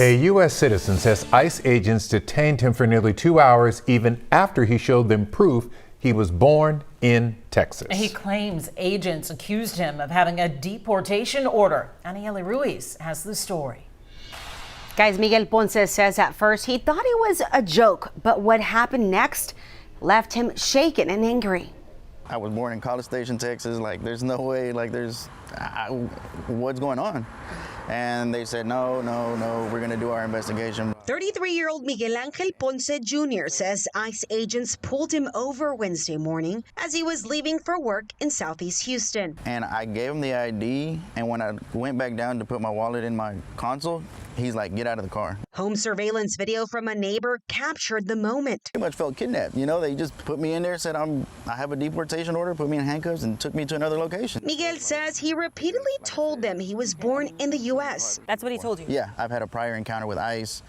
A U.S. citizen says ICE agents detained him for nearly 2 hours even after he showed them proof he was born in Texas. He claims agents accused him of having a deportation order. Anieli Ruiz has the story. Guys, Miguel Ponce says at first he thought it was a joke, but what happened next left him shaken and angry. I was born in College Station, Texas. Like, there's no way, what's going on? And they said, no, we're going to do our investigation. 33-year-old Miguel Angel Ponce Jr. says ICE agents pulled him over Wednesday morning as he was leaving for work in Southeast Houston. And I gave him the ID, and when I went back down to put my wallet in my console, he's like, get out of the car. Home surveillance video from a neighbor captured the moment. Pretty much felt kidnapped. You know, they just put me in there, said I have a deportation order, put me in handcuffs, and took me to another location. Miguel says he repeatedly told them he was born in the U.S. That's what he told you? Yeah, I've had a prior encounter with ICE.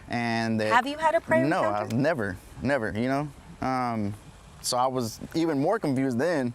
And have you had a prior encounter? No, I've never, you know. So I was even more confused then.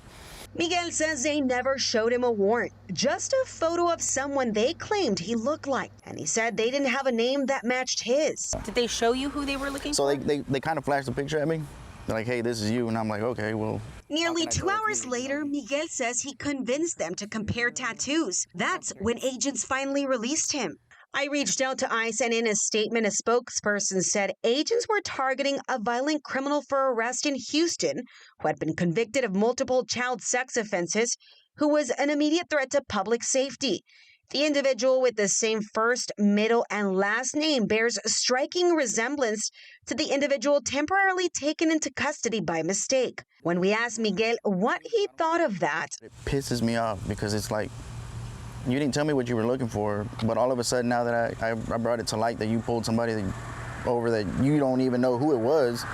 Miguel says they never showed him a warrant, just a photo of someone they claimed he looked like. And he said they didn't have a name that matched his. Did they show you who they were looking for? So they kind of flashed a picture at me. They're like, hey, this is you. And I'm like, okay, well. Nearly 2 hours later, Miguel says he convinced them to compare tattoos. That's when agents finally released him. I reached out to ICE, and in a statement, a spokesperson said agents were targeting a violent criminal for arrest in Houston who had been convicted of multiple child sex offenses, who was an immediate threat to public safety. The individual with the same first, middle, and last name bears a striking resemblance to the individual temporarily taken into custody by mistake. When we asked Miguel what he thought of that, it pisses me off because it's like, you didn't tell me what you were looking for, but all of a sudden now that I brought it to light that you pulled somebody over that you don't even know who it was,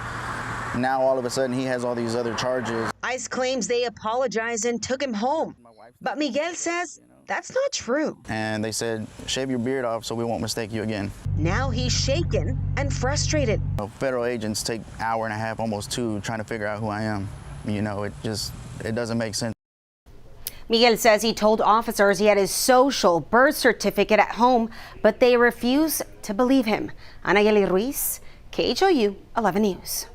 now all of a sudden he has all these other charges. ICE claims they apologized and took him home, but Miguel says that's not true. And they said, shave your beard off so we won't mistake you again. Now he's shaken and frustrated. Federal agents take an hour and a half, almost 2, trying to figure out who I am. You know, it doesn't make sense. Miguel says he told officers he had his social birth certificate at home, but they refused to believe him. Anieli Ruiz, KHOU 11 News.